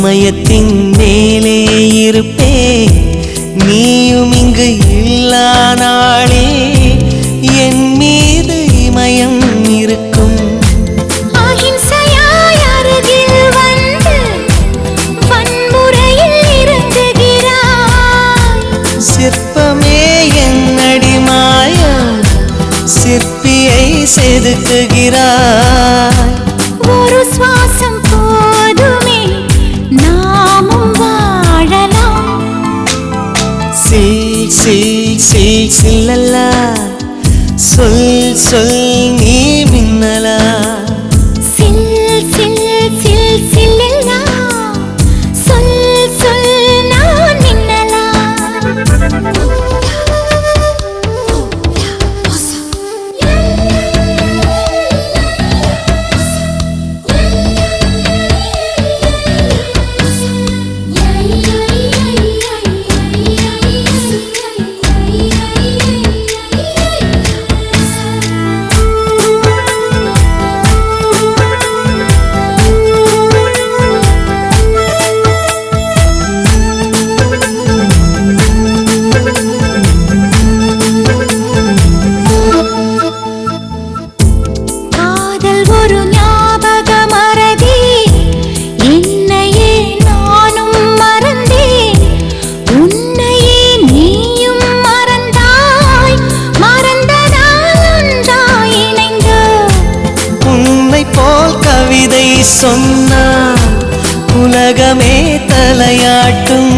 இமயத்தின் மேலே இருப்பே நீயும் இங்கு இல்லா நாளே என் மீது இமயம் இருக்கும். அஹிம்சையாய் அருகில் வந்து வன்முறையில் இறங்குகிறாய். சிற்பமே என்னடி மாயா சிற்பியை செதுக்குகிறாய். ஒரு சுவாசம் போதுமே நாமும் வாழலாம். சில் சில் சில் சில்லல்லா சொல் சொல் நீ மின்னலா. சில் சில் சில் சில்லல்லா சொல் சொல் நான் மின்னலா. காதல் ஒரு ஞாபக மறதி, என்னையே நானும் மறந்தேன். உன்னையே நீயும் மறந்தாய், மறந்ததால் ஒன்றாய் இணைந்தோம். உன்னை போல் கவிதை சொன்னால் உலகமே தலையாட்டும்.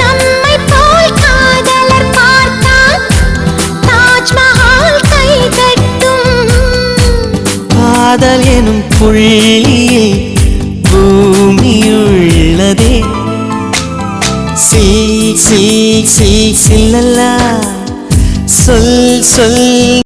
நம்மை போல் காதலர் பார்த்தால் தாஜ்மஹால் கை தட்டும். காதல் எனும் புள்ளியில் பூமியுள்ளதே. சில் சில் சில் சில்லல்லா சொல் சொல்